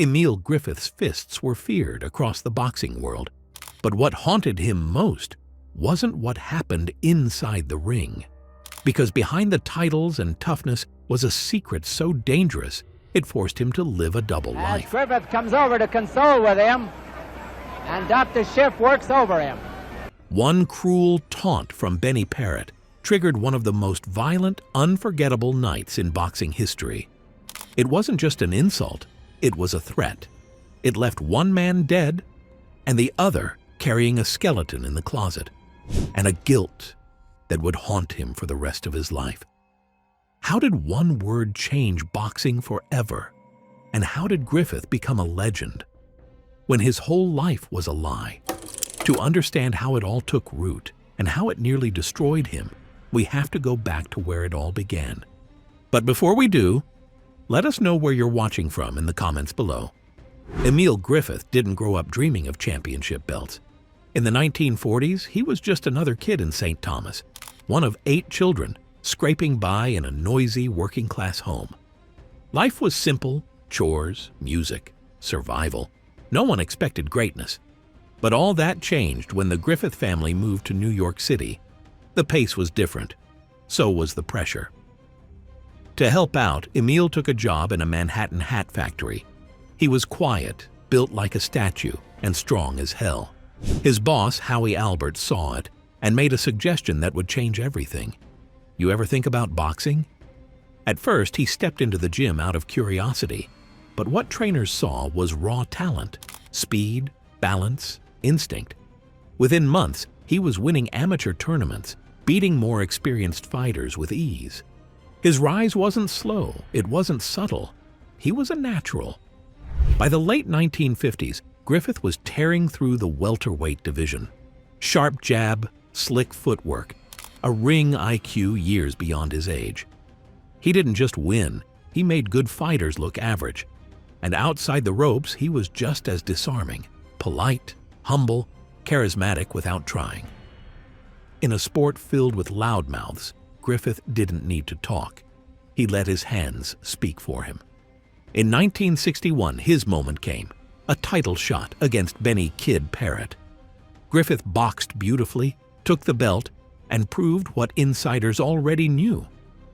Emile Griffith's fists were feared across the boxing world, but what haunted him most wasn't what happened inside the ring. Because behind the titles and toughness was a secret so dangerous it forced him to live a double life. As Griffith comes over to console with him, and Dr. Schiff works over him. One cruel taunt from Benny Parrott triggered one of the most violent, unforgettable nights in boxing history. It wasn't just an insult, it was a threat. It left one man dead and the other carrying a skeleton in the closet, and a guilt that would haunt him for the rest of his life. How did one word change boxing forever? And how did Griffith become a legend when his whole life was a lie? To understand how it all took root and how it nearly destroyed him, we have to go back to where it all began. But before we do, let us know where you're watching from in the comments below. Emile Griffith didn't grow up dreaming of championship belts. In the 1940s, he was just another kid in St. Thomas, one of 8 children, scraping by in a noisy working-class home. Life was simple: chores, music, survival. No one expected greatness. But all that changed when the Griffith family moved to New York City. The pace was different. So was the pressure. To help out, Emile took a job in a Manhattan hat factory. He was quiet, built like a statue, and strong as hell. His boss, Howie Albert, saw it and made a suggestion that would change everything. You ever think about boxing? At first, he stepped into the gym out of curiosity, but what trainers saw was raw talent, speed, balance, instinct. Within months, he was winning amateur tournaments, beating more experienced fighters with ease. His rise wasn't slow, it wasn't subtle. He was a natural. By the late 1950s, Griffith was tearing through the welterweight division. Sharp jab, slick footwork, a ring IQ years beyond his age. He didn't just win, he made good fighters look average. And outside the ropes, he was just as disarming, polite, humble, charismatic without trying. In a sport filled with loudmouths, Griffith didn't need to talk. He let his hands speak for him. In 1961, his moment came, a title shot against Benny "Kid" Parrott. Griffith boxed beautifully, took the belt, and proved what insiders already knew.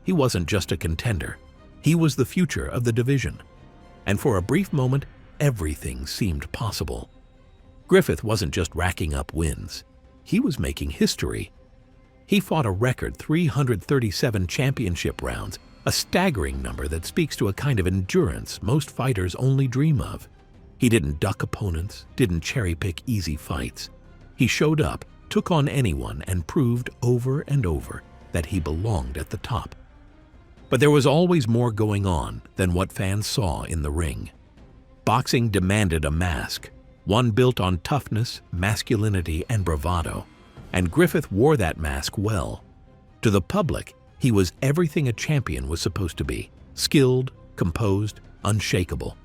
He wasn't just a contender. He was the future of the division. And for a brief moment, everything seemed possible. Griffith wasn't just racking up wins. He was making history. He fought a record 337 championship rounds, a staggering number that speaks to a kind of endurance most fighters only dream of. He didn't duck opponents, didn't cherry-pick easy fights. He showed up, took on anyone, and proved over and over that he belonged at the top. But there was always more going on than what fans saw in the ring. Boxing demanded a mask, one built on toughness, masculinity, and bravado, and Griffith wore that mask well. To the public, he was everything a champion was supposed to be: skilled, composed, unshakable.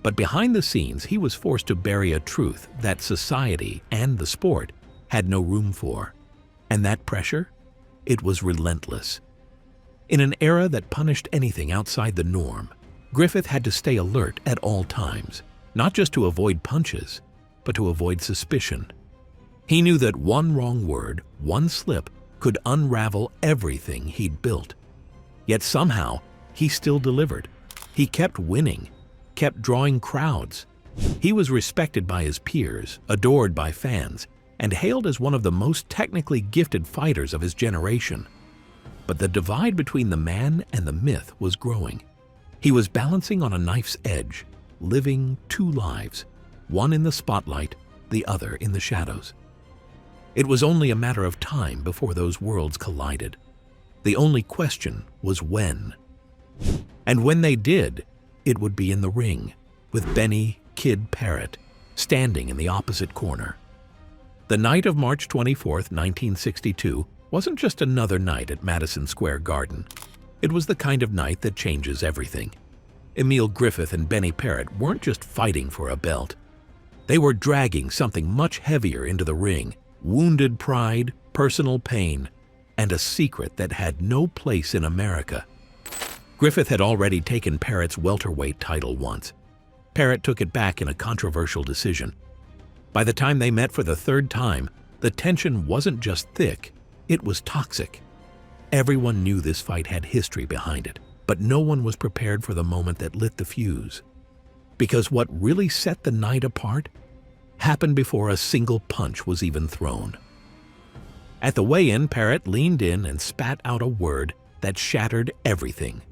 But behind the scenes, he was forced to bury a truth that society and the sport had no room for. And that pressure? It was relentless. In an era that punished anything outside the norm, Griffith had to stay alert at all times, not just to avoid punches, but to avoid suspicion. He knew that one wrong word, one slip, could unravel everything he'd built. Yet somehow, he still delivered. He kept winning, kept drawing crowds. He was respected by his peers, adored by fans, and hailed as one of the most technically gifted fighters of his generation. But the divide between the man and the myth was growing. He was balancing on a knife's edge, living 2 lives, one in the spotlight, the other in the shadows. It was only a matter of time before those worlds collided. The only question was when. And when they did, it would be in the ring, with Benny "Kid" Parrott standing in the opposite corner. The night of March 24, 1962, wasn't just another night at Madison Square Garden. It was the kind of night that changes everything. Emile Griffith and Benny Parrott weren't just fighting for a belt. They were dragging something much heavier into the ring: wounded pride, personal pain, and a secret that had no place in America. Griffith had already taken Parrott's welterweight title once. Parrott took it back in a controversial decision. By the time they met for the third time, the tension wasn't just thick, it was toxic. Everyone knew this fight had history behind it, but no one was prepared for the moment that lit the fuse. Because what really set the night apart happened before a single punch was even thrown. At the weigh-in, Parrott leaned in and spat out a word that shattered everything.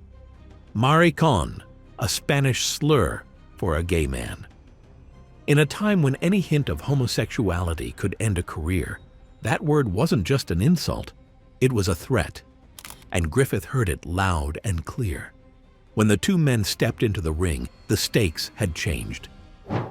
Maricón, a Spanish slur for a gay man. In a time when any hint of homosexuality could end a career, that word wasn't just an insult, it was a threat. And Griffith heard it loud and clear. When the two men stepped into the ring, the stakes had changed.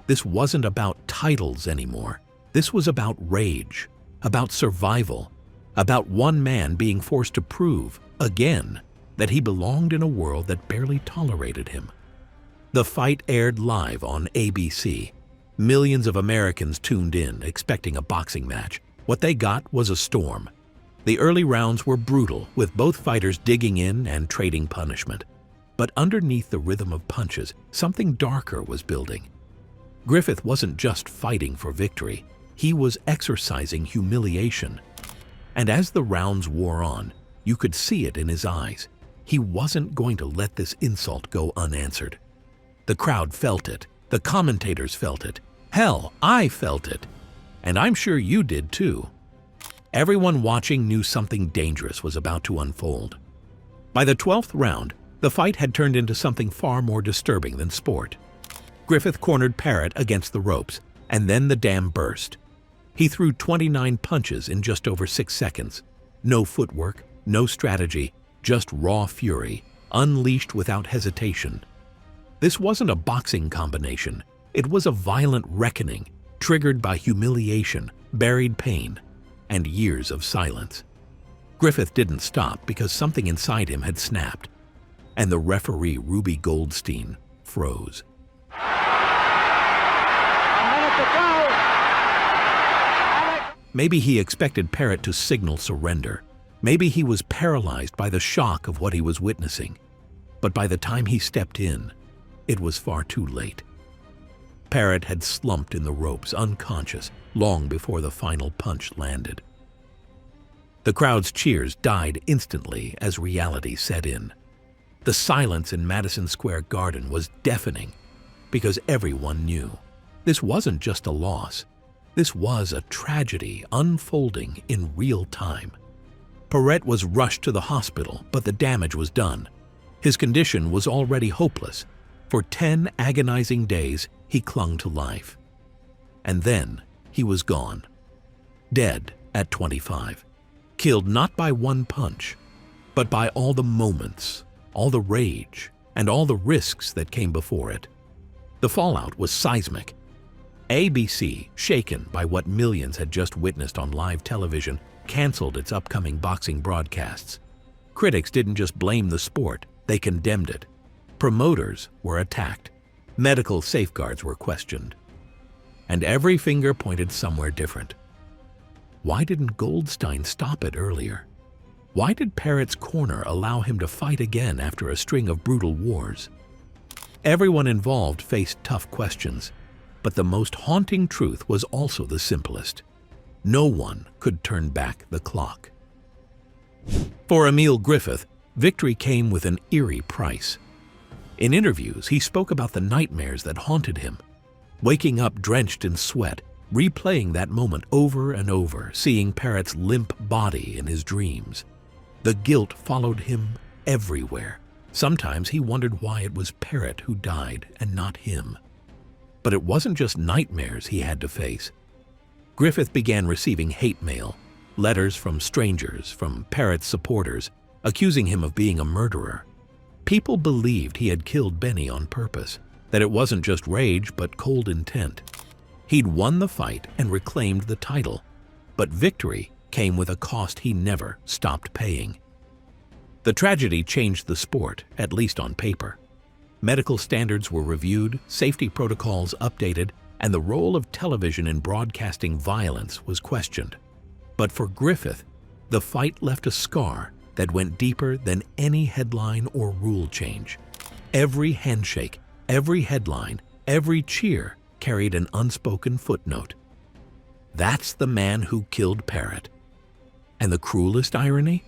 This wasn't about titles anymore. This was about rage, about survival, about one man being forced to prove, again, that he belonged in a world that barely tolerated him. The fight aired live on ABC. Millions of Americans tuned in, expecting a boxing match. What they got was a storm. The early rounds were brutal, with both fighters digging in and trading punishment. But underneath the rhythm of punches, something darker was building. Griffith wasn't just fighting for victory, he was exercising humiliation. And as the rounds wore on, you could see it in his eyes. He wasn't going to let this insult go unanswered. The crowd felt it, the commentators felt it, hell, I felt it. And I'm sure you did too. Everyone watching knew something dangerous was about to unfold. By the 12th round, the fight had turned into something far more disturbing than sport. Griffith cornered Parrott against the ropes, and then the dam burst. He threw 29 punches in just over 6 seconds. No footwork, no strategy, just raw fury, unleashed without hesitation. This wasn't a boxing combination. It was a violent reckoning, triggered by humiliation, buried pain, and years of silence. Griffith didn't stop because something inside him had snapped, and the referee, Ruby Goldstein, froze. Maybe he expected Parrott to signal surrender. Maybe he was paralyzed by the shock of what he was witnessing. But by the time he stepped in, it was far too late. Parrott had slumped in the ropes, unconscious, long before the final punch landed. The crowd's cheers died instantly as reality set in. The silence in Madison Square Garden was deafening because everyone knew this wasn't just a loss. This was a tragedy unfolding in real time. Parrott was rushed to the hospital, but the damage was done. His condition was already hopeless. For 10 agonizing days, he clung to life. And then he was gone. Dead at 25. Killed not by one punch, but by all the moments, all the rage, and all the risks that came before it. The fallout was seismic. ABC, shaken by what millions had just witnessed on live television, canceled its upcoming boxing broadcasts. Critics didn't just blame the sport, they condemned it. Promoters were attacked. Medical safeguards were questioned. And every finger pointed somewhere different. Why didn't Goldstein stop it earlier? Why did Parrott's corner allow him to fight again after a string of brutal wars? Everyone involved faced tough questions, but the most haunting truth was also the simplest. No one could turn back the clock. For Emile Griffith, victory came with an eerie price. In interviews, he spoke about the nightmares that haunted him, waking up drenched in sweat, replaying that moment over and over, seeing Parrott's limp body in his dreams. The guilt followed him everywhere. Sometimes he wondered why it was Parrott who died and not him. But it wasn't just nightmares he had to face. Griffith began receiving hate mail, letters from strangers, from Parrott's supporters, accusing him of being a murderer. People believed he had killed Benny on purpose, that it wasn't just rage but cold intent. He'd won the fight and reclaimed the title, but victory came with a cost he never stopped paying. The tragedy changed the sport, at least on paper. Medical standards were reviewed, safety protocols updated, and the role of television in broadcasting violence was questioned. But for Griffith, the fight left a scar that went deeper than any headline or rule change. Every handshake, every headline, Every cheer carried an unspoken footnote. That's the man who killed Parrott. And the cruelest irony?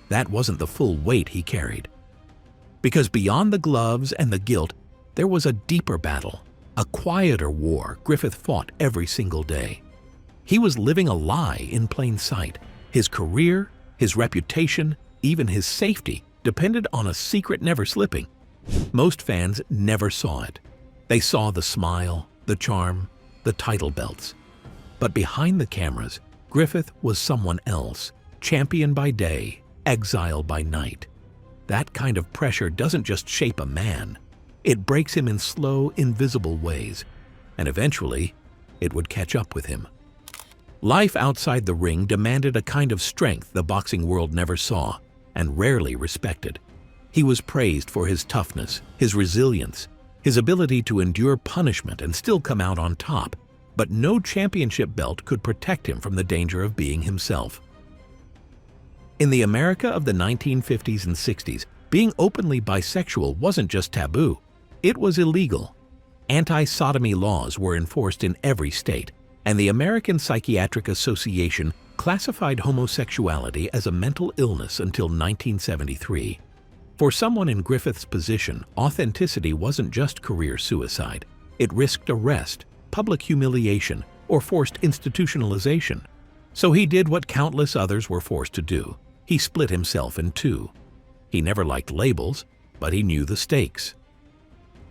That wasn't the full weight he carried. Because beyond the gloves and the guilt, there was a deeper battle, a quieter war Griffith fought every single day. He was living a lie in plain sight. His career, his reputation, even his safety depended on a secret never slipping. Most fans never saw it. They saw the smile, the charm, the title belts. But behind the cameras, Griffith was someone else, champion by day, exile by night. That kind of pressure doesn't just shape a man. It breaks him in slow, invisible ways, and eventually, it would catch up with him. Life outside the ring demanded a kind of strength the boxing world never saw and rarely respected. He was praised for his toughness, his resilience, his ability to endure punishment and still come out on top, but no championship belt could protect him from the danger of being himself. In the America of the 1950s and 60s, being openly bisexual wasn't just taboo, it was illegal. Anti-sodomy laws were enforced in every state, and the American Psychiatric Association classified homosexuality as a mental illness until 1973. For someone in Griffith's position, authenticity wasn't just career suicide. It risked arrest, public humiliation, or forced institutionalization. So he did what countless others were forced to do. He split himself in two. He never liked labels, but he knew the stakes.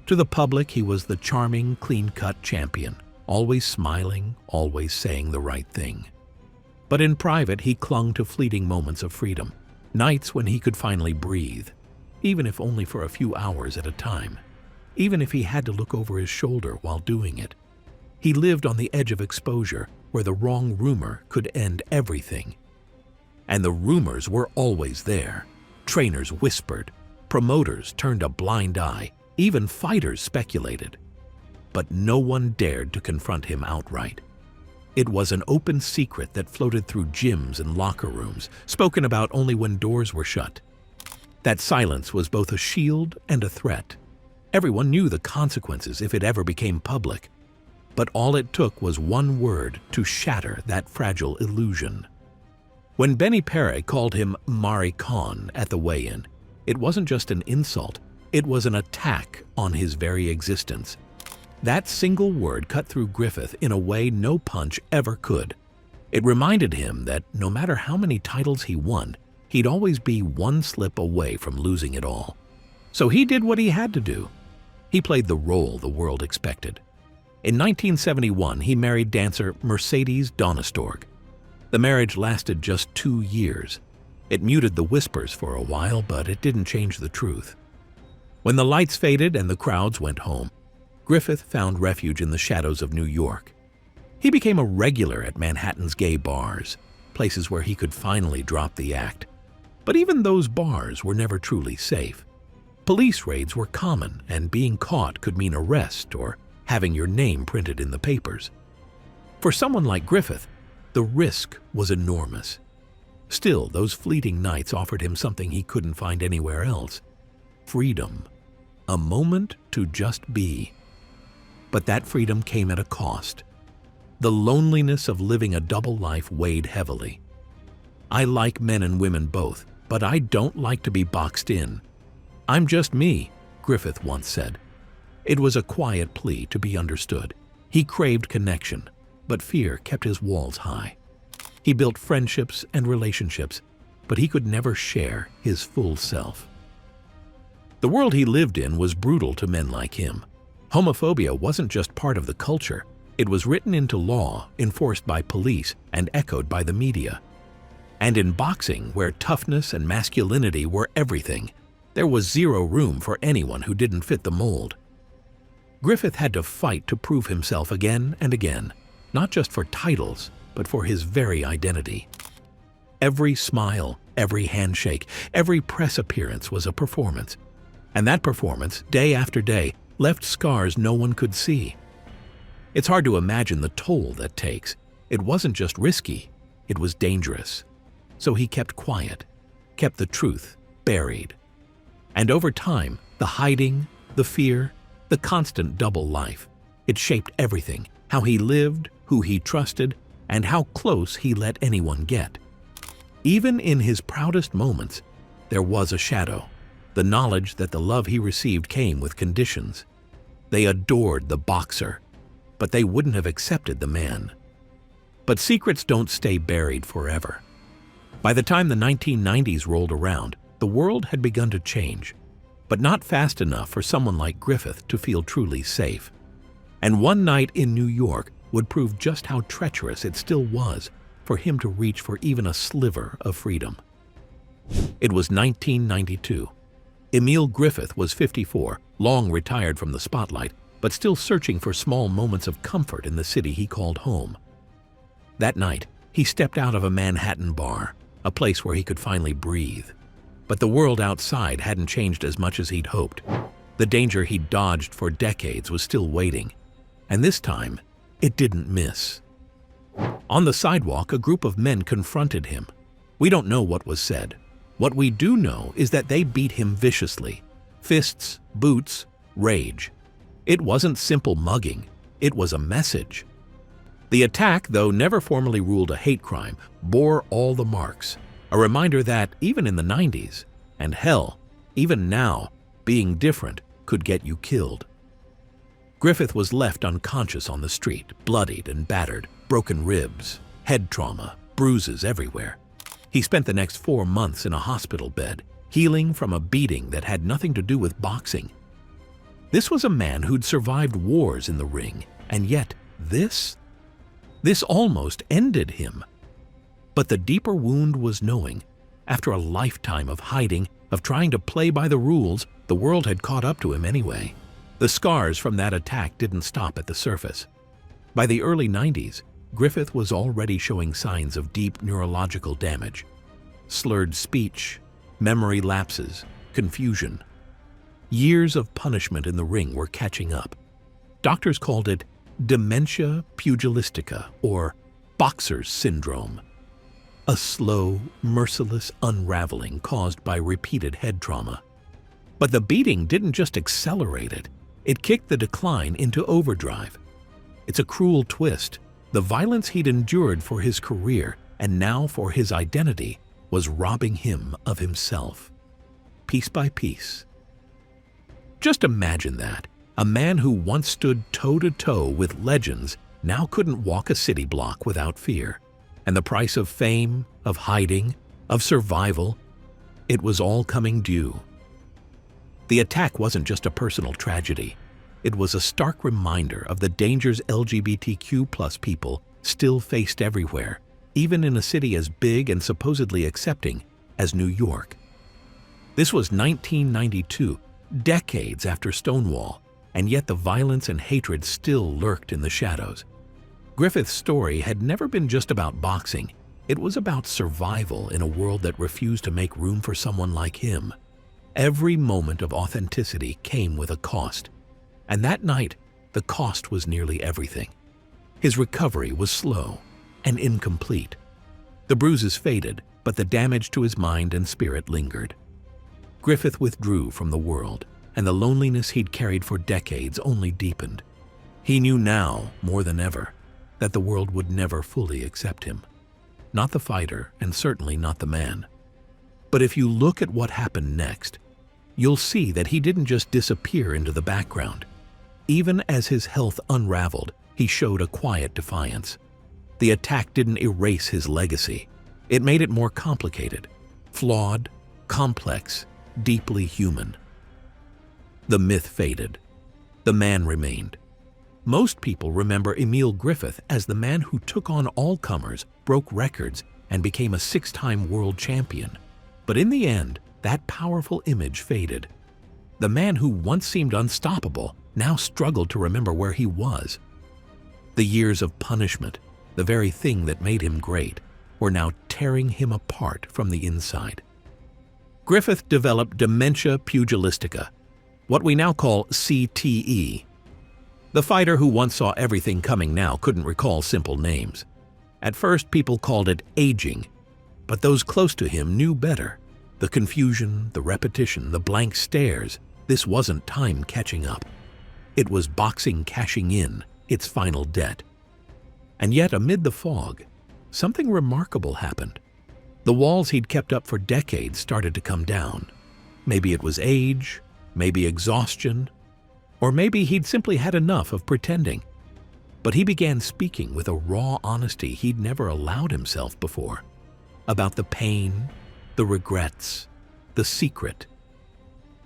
To the public, he was the charming, clean-cut champion, always smiling, always saying the right thing. But in private, he clung to fleeting moments of freedom, nights when he could finally breathe, even if only for a few hours at a time, even if he had to look over his shoulder while doing it. He lived on the edge of exposure, where the wrong rumor could end everything. And the rumors were always there. Trainers whispered, promoters turned a blind eye, even fighters speculated. But no one dared to confront him outright. It was an open secret that floated through gyms and locker rooms, spoken about only when doors were shut. That silence was both a shield and a threat. Everyone knew the consequences if it ever became public. But all it took was one word to shatter that fragile illusion. When Benny Parrott called him Mari Khan at the weigh-in, it wasn't just an insult, it was an attack on his very existence. That single word cut through Griffith in a way no punch ever could. It reminded him that no matter how many titles he won, he'd always be one slip away from losing it all. So he did what he had to do. He played the role the world expected. In 1971, he married dancer Mercedes Donnestorg. The marriage lasted just 2 years. It muted the whispers for a while, but it didn't change the truth. When the lights faded and the crowds went home, Griffith found refuge in the shadows of New York. He became a regular at Manhattan's gay bars, places where he could finally drop the act. But even those bars were never truly safe. Police raids were common, and being caught could mean arrest or having your name printed in the papers. For someone like Griffith, the risk was enormous. Still, those fleeting nights offered him something he couldn't find anywhere else: freedom, a moment to just be. But that freedom came at a cost. The loneliness of living a double life weighed heavily. "I like men and women both, but I don't like to be boxed in. I'm just me," Griffith once said. It was a quiet plea to be understood. He craved connection, but fear kept his walls high. He built friendships and relationships, but he could never share his full self. The world he lived in was brutal to men like him. Homophobia wasn't just part of the culture. It was written into law, enforced by police, and echoed by the media. And in boxing, where toughness and masculinity were everything, there was zero room for anyone who didn't fit the mold. Griffith had to fight to prove himself again and again, not just for titles, but for his very identity. Every smile, every handshake, every press appearance was a performance. And that performance, day after day, left scars no one could see. It's hard to imagine the toll that takes. It wasn't just risky, it was dangerous. So he kept quiet, kept the truth buried. And over time, the hiding, the fear, The constant double life. It shaped everything, how he lived, who he trusted, and how close he let anyone get. Even in his proudest moments, there was a shadow, the knowledge that the love he received came with conditions. They adored the boxer, but they wouldn't have accepted the man. But secrets don't stay buried forever. By the time the 1990s rolled around, the world had begun to change, but not fast enough for someone like Griffith to feel truly safe. And one night in New York would prove just how treacherous it still was for him to reach for even a sliver of freedom. It was 1992. Emile Griffith was 54, long retired from the spotlight, but still searching for small moments of comfort in the city he called home. That night, he stepped out of a Manhattan bar, a place where he could finally breathe. But the world outside hadn't changed as much as he'd hoped. The danger he'd dodged for decades was still waiting, and this time, it didn't miss. On the sidewalk, a group of men confronted him. We don't know what was said. What we do know is that they beat him viciously. Fists, boots, rage. It wasn't simple mugging. It was a message. The attack, though never formally ruled a hate crime, bore all the marks. A reminder that, even in the 90s, and hell, even now, being different could get you killed. Griffith was left unconscious on the street, bloodied and battered, broken ribs, head trauma, bruises everywhere. He spent the next 4 months in a hospital bed, healing from a beating that had nothing to do with boxing. This was a man who'd survived wars in the ring, and yet this almost ended him. But the deeper wound was knowing, after a lifetime of hiding, of trying to play by the rules, the world had caught up to him anyway. The scars from that attack didn't stop at the surface. By the early 90s, Griffith was already showing signs of deep neurological damage. Slurred speech, memory lapses, confusion. Years of punishment in the ring were catching up. Doctors called it dementia pugilistica, or boxer's syndrome. A slow, merciless unraveling caused by repeated head trauma. But the beating didn't just accelerate it, it kicked the decline into overdrive. It's a cruel twist. The violence he'd endured for his career, and now for his identity, was robbing him of himself, piece by piece. Just imagine that. A man who once stood toe-to-toe with legends now couldn't walk a city block without fear. And the price of fame, of hiding, of survival, it was all coming due. The attack wasn't just a personal tragedy. It was a stark reminder of the dangers LGBTQ+ people still faced everywhere, even in a city as big and supposedly accepting as New York. This was 1992, decades after Stonewall, and yet the violence and hatred still lurked in the shadows. Griffith's story had never been just about boxing. It was about survival in a world that refused to make room for someone like him. Every moment of authenticity came with a cost. And that night, the cost was nearly everything. His recovery was slow and incomplete. The bruises faded, but the damage to his mind and spirit lingered. Griffith withdrew from the world, and the loneliness he'd carried for decades only deepened. He knew now, more than ever, that the world would never fully accept him. Not the fighter, and certainly not the man. But if you look at what happened next, you'll see that he didn't just disappear into the background. Even as his health unraveled, he showed a quiet defiance. The attack didn't erase his legacy. It made it more complicated, flawed, complex, deeply human. The myth faded. The man remained. Most people remember Emile Griffith as the man who took on all comers, broke records, and became a 6-time world champion. But in the end, that powerful image faded. The man who once seemed unstoppable now struggled to remember where he was. The years of punishment, the very thing that made him great, were now tearing him apart from the inside. Griffith developed dementia pugilistica, what we now call CTE. The fighter who once saw everything coming now couldn't recall simple names. At first, people called it aging, but those close to him knew better. The confusion, the repetition, the blank stares, this wasn't time catching up. It was boxing cashing in its final debt. And yet, amid the fog, something remarkable happened. The walls he'd kept up for decades started to come down. Maybe it was age, maybe exhaustion, or maybe he'd simply had enough of pretending. But he began speaking with a raw honesty he'd never allowed himself before, about the pain, the regrets, the secret.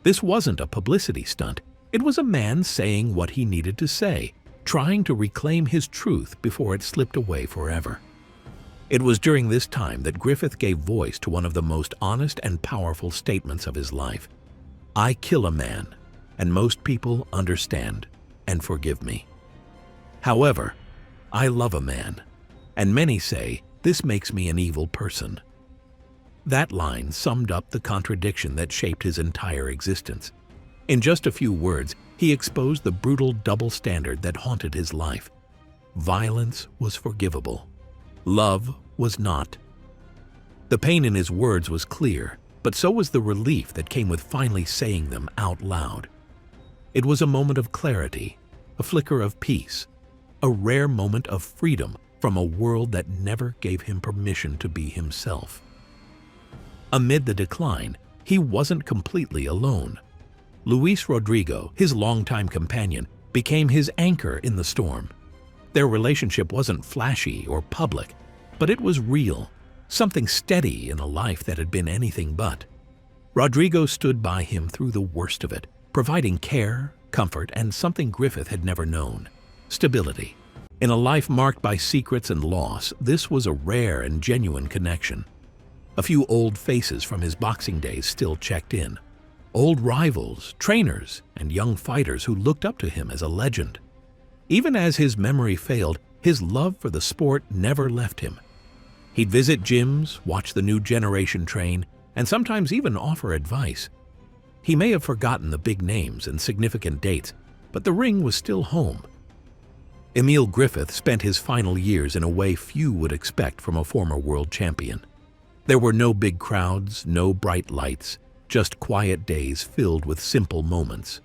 This wasn't a publicity stunt. It was a man saying what he needed to say, trying to reclaim his truth before it slipped away forever. It was during this time that Griffith gave voice to one of the most honest and powerful statements of his life. "I kill a man, and most people understand and forgive me. However, I love a man, and many say this makes me an evil person." That line summed up the contradiction that shaped his entire existence. In just a few words, he exposed the brutal double standard that haunted his life. Violence was forgivable. Love was not. The pain in his words was clear, but so was the relief that came with finally saying them out loud. It was a moment of clarity, a flicker of peace, a rare moment of freedom from a world that never gave him permission to be himself. Amid the decline, he wasn't completely alone. Luis Rodrigo, his longtime companion, became his anchor in the storm. Their relationship wasn't flashy or public, but it was real, something steady in a life that had been anything but. Rodrigo stood by him through the worst of it, providing care, comfort, and something Griffith had never known: stability. In a life marked by secrets and loss, this was a rare and genuine connection. A few old faces from his boxing days still checked in. Old rivals, trainers, and young fighters who looked up to him as a legend. Even as his memory failed, his love for the sport never left him. He'd visit gyms, watch the new generation train, and sometimes even offer advice. He may have forgotten the big names and significant dates, but the ring was still home. Emile Griffith spent his final years in a way few would expect from a former world champion. There were no big crowds, no bright lights, just quiet days filled with simple moments.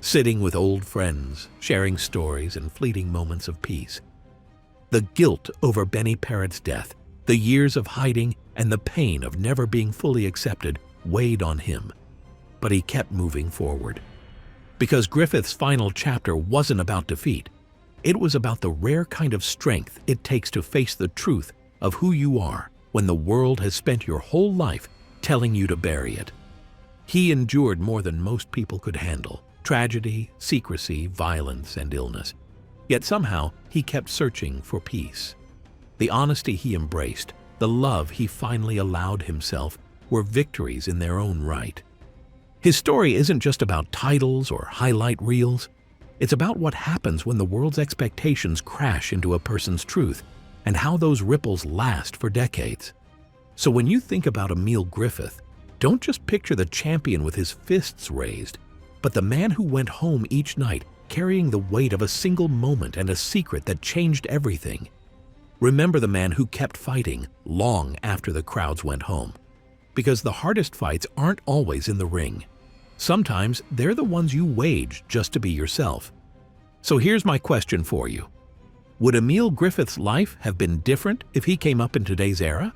Sitting with old friends, sharing stories and fleeting moments of peace. The guilt over Benny Parrott's death, the years of hiding, and the pain of never being fully accepted weighed on him. But he kept moving forward. Because Griffith's final chapter wasn't about defeat. It was about the rare kind of strength it takes to face the truth of who you are when the world has spent your whole life telling you to bury it. He endured more than most people could handle: tragedy, secrecy, violence, and illness. Yet somehow he kept searching for peace. The honesty he embraced, the love he finally allowed himself, were victories in their own right. His story isn't just about titles or highlight reels. It's about what happens when the world's expectations crash into a person's truth, and how those ripples last for decades. So when you think about Emile Griffith, don't just picture the champion with his fists raised, but the man who went home each night carrying the weight of a single moment and a secret that changed everything. Remember the man who kept fighting long after the crowds went home. Because the hardest fights aren't always in the ring. Sometimes they're the ones you wage just to be yourself. So here's my question for you. Would Emile Griffith's life have been different if he came up in today's era?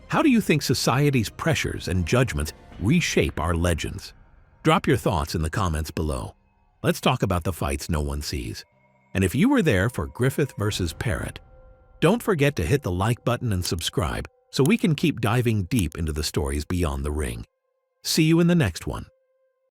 How do you think society's pressures and judgments reshape our legends? Drop your thoughts in the comments below. Let's talk about the fights no one sees. And if you were there for Griffith versus Parrott, don't forget to hit the like button and subscribe so we can keep diving deep into the stories beyond the ring. See you in the next one.